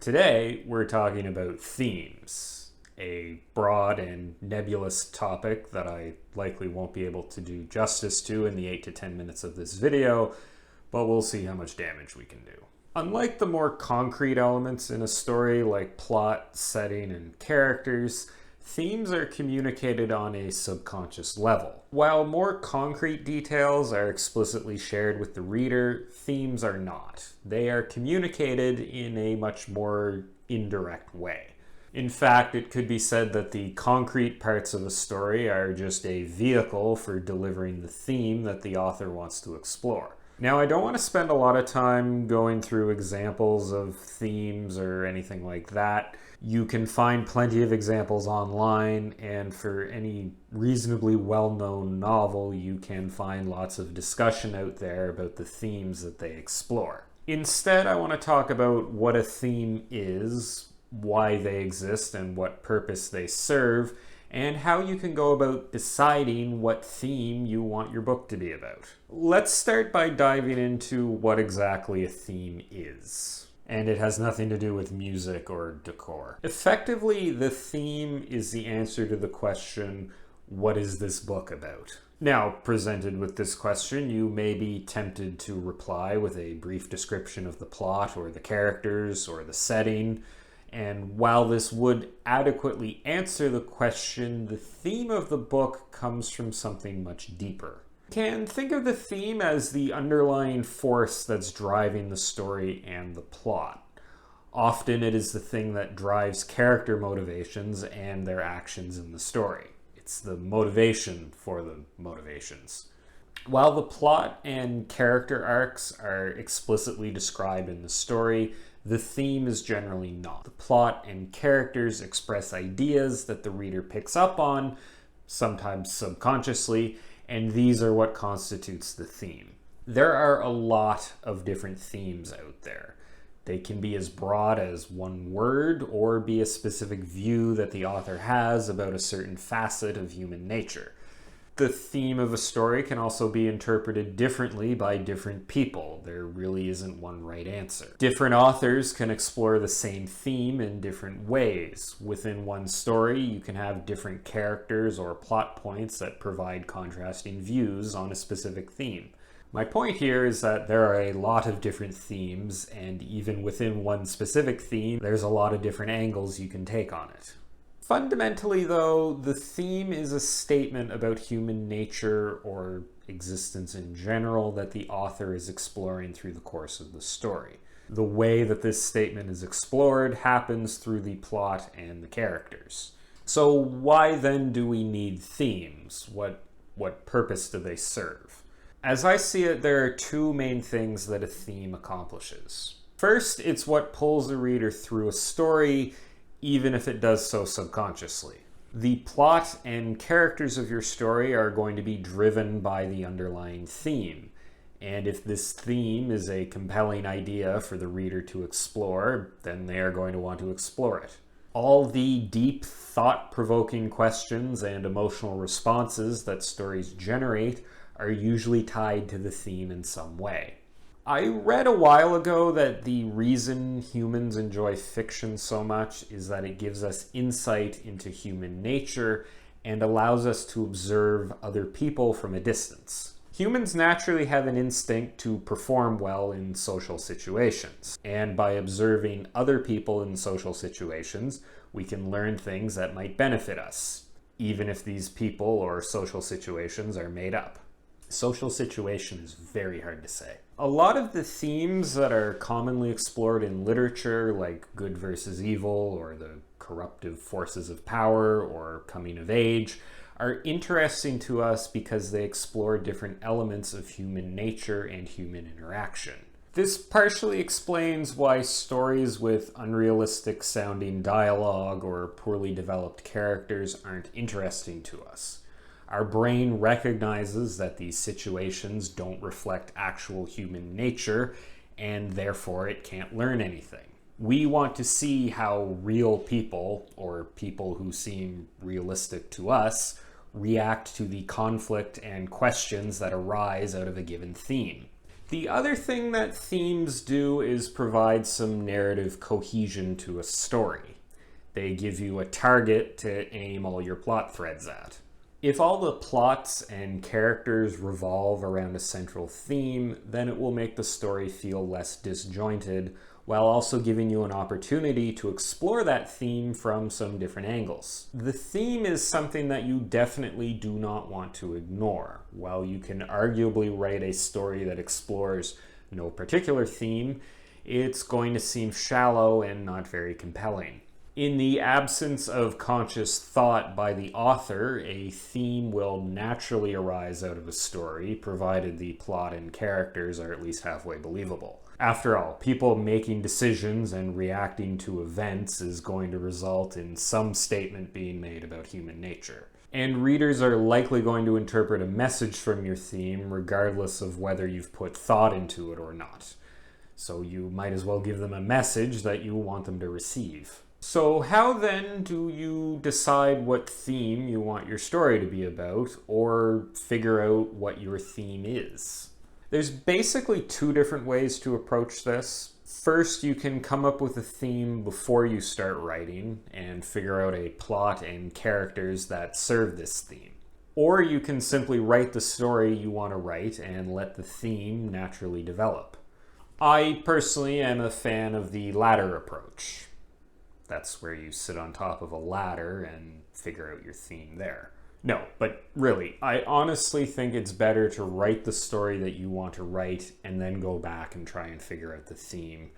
Today, we're talking about themes, a broad and nebulous topic that I likely won't be able to do justice to in the 8 to 10 minutes of this video, but we'll see how much damage we can do. Unlike the more concrete elements in a story like plot, setting, and characters, themes are communicated on a subconscious level. While more concrete details are explicitly shared with the reader, themes are not. They are communicated in a much more indirect way. In fact, it could be said that the concrete parts of a story are just a vehicle for delivering the theme that the author wants to explore. Now, I don't want to spend a lot of time going through examples of themes or anything like that. You can find plenty of examples online, and for any reasonably well-known novel, you can find lots of discussion out there about the themes that they explore. Instead, I want to talk about what a theme is, why they exist, and what purpose they serve, and how you can go about deciding what theme you want your book to be about. Let's start by diving into what exactly a theme is. And it has nothing to do with music or decor. Effectively, the theme is the answer to the question, what is this book about? Now, presented with this question, you may be tempted to reply with a brief description of the plot or the characters or the setting. And while this would adequately answer the question, the theme of the book comes from something much deeper. Can think of the theme as the underlying force that's driving the story and the plot. Often it is the thing that drives character motivations and their actions in the story. It's the motivation for the motivations. While the plot and character arcs are explicitly described in the story, the theme is generally not. The plot and characters express ideas that the reader picks up on, sometimes subconsciously, and these are what constitutes the theme. There are a lot of different themes out there. They can be as broad as one word or be a specific view that the author has about a certain facet of human nature. The theme of a story can also be interpreted differently by different people. There really isn't one right answer. Different authors can explore the same theme in different ways. Within one story, you can have different characters or plot points that provide contrasting views on a specific theme. My point here is that there are a lot of different themes, and even within one specific theme, there's a lot of different angles you can take on it. Fundamentally, though, the theme is a statement about human nature or existence in general that the author is exploring through the course of the story. The way that this statement is explored happens through the plot and the characters. So why then do we need themes? What purpose do they serve? As I see it, there are two main things that a theme accomplishes. First, it's what pulls the reader through a story, even if it does so subconsciously. The plot and characters of your story are going to be driven by the underlying theme. And if this theme is a compelling idea for the reader to explore, then they are going to want to explore it. All the deep, thought-provoking questions and emotional responses that stories generate are usually tied to the theme in some way. I read a while ago that the reason humans enjoy fiction so much is that it gives us insight into human nature and allows us to observe other people from a distance. Humans naturally have an instinct to perform well in social situations, and by observing other people in social situations, we can learn things that might benefit us, even if these people or social situations are made up. Social situation is very hard to say. A lot of the themes that are commonly explored in literature, like good versus evil, or the corruptive forces of power, or coming of age, are interesting to us because they explore different elements of human nature and human interaction. This partially explains why stories with unrealistic sounding dialogue or poorly developed characters aren't interesting to us. Our brain recognizes that these situations don't reflect actual human nature, and therefore it can't learn anything. We want to see how real people, or people who seem realistic to us, react to the conflict and questions that arise out of a given theme. The other thing that themes do is provide some narrative cohesion to a story. They give you a target to aim all your plot threads at. If all the plots and characters revolve around a central theme, then it will make the story feel less disjointed, while also giving you an opportunity to explore that theme from some different angles. The theme is something that you definitely do not want to ignore. While you can arguably write a story that explores no particular theme, it's going to seem shallow and not very compelling. In the absence of conscious thought by the author, a theme will naturally arise out of a story, provided the plot and characters are at least halfway believable. After all, people making decisions and reacting to events is going to result in some statement being made about human nature. And readers are likely going to interpret a message from your theme regardless of whether you've put thought into it or not. So you might as well give them a message that you want them to receive. So how then do you decide what theme you want your story to be about, or figure out what your theme is? There's basically two different ways to approach this. First, you can come up with a theme before you start writing and figure out a plot and characters that serve this theme. Or you can simply write the story you want to write and let the theme naturally develop. I personally am a fan of the latter approach. That's where you sit on top of a ladder and figure out your theme there. No, but really, I honestly think it's better to write the story that you want to write and then go back and try and figure out the theme,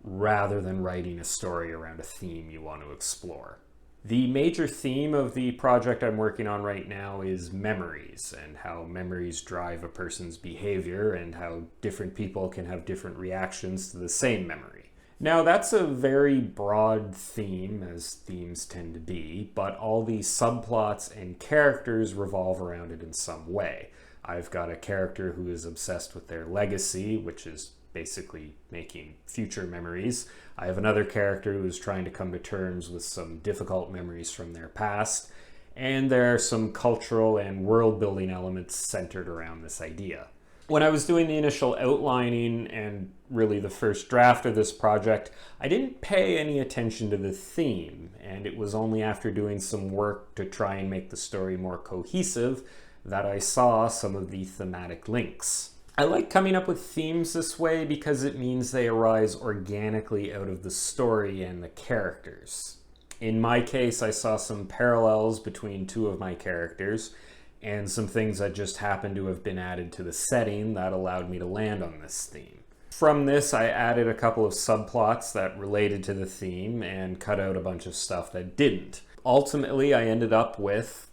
rather than writing a story around a theme you want to explore. The major theme of the project I'm working on right now is memories, and how memories drive a person's behavior, and how different people can have different reactions to the same memory. Now, that's a very broad theme, as themes tend to be, but all the subplots and characters revolve around it in some way. I've got a character who is obsessed with their legacy, which is basically making future memories. I have another character who is trying to come to terms with some difficult memories from their past, and there are some cultural and world-building elements centered around this idea. When I was doing the initial outlining and really the first draft of this project, I didn't pay any attention to the theme, and it was only after doing some work to try and make the story more cohesive that I saw some of the thematic links. I like coming up with themes this way because it means they arise organically out of the story and the characters. In my case, I saw some parallels between two of my characters, and some things that just happened to have been added to the setting that allowed me to land on this theme. From this, I added a couple of subplots that related to the theme and cut out a bunch of stuff that didn't. Ultimately, I ended up with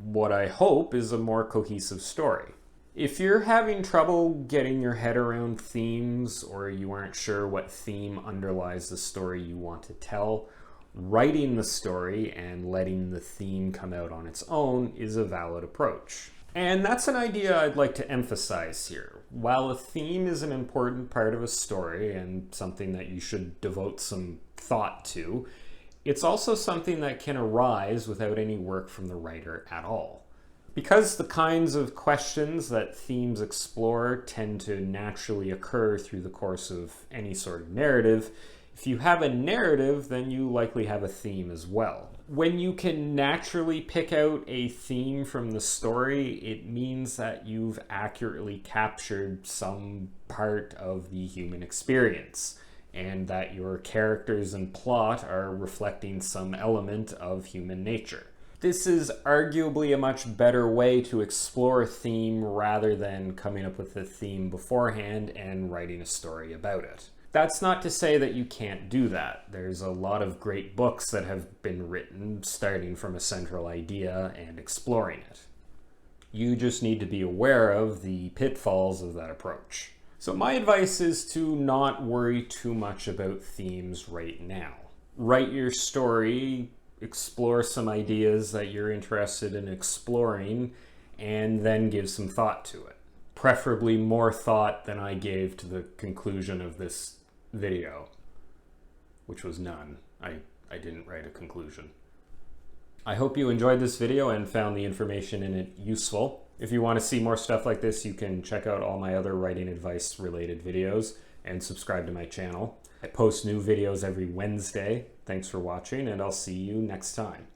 what I hope is a more cohesive story. If you're having trouble getting your head around themes, or you aren't sure what theme underlies the story you want to tell, writing the story and letting the theme come out on its own is a valid approach. And that's an idea I'd like to emphasize here. While a theme is an important part of a story and something that you should devote some thought to, it's also something that can arise without any work from the writer at all. Because the kinds of questions that themes explore tend to naturally occur through the course of any sort of narrative, if you have a narrative, then you likely have a theme as well. When you can naturally pick out a theme from the story, it means that you've accurately captured some part of the human experience, and that your characters and plot are reflecting some element of human nature. This is arguably a much better way to explore a theme rather than coming up with a theme beforehand and writing a story about it. That's not to say that you can't do that. There's a lot of great books that have been written starting from a central idea and exploring it. You just need to be aware of the pitfalls of that approach. So my advice is to not worry too much about themes right now. Write your story, explore some ideas that you're interested in exploring, and then give some thought to it. Preferably more thought than I gave to the conclusion of this video, which was none. I didn't write a conclusion. I hope you enjoyed this video and found the information in it useful. If you want to see more stuff like this, you can check out all my other writing advice related videos and subscribe to my channel. I post new videos every Wednesday. Thanks for watching, and I'll see you next time.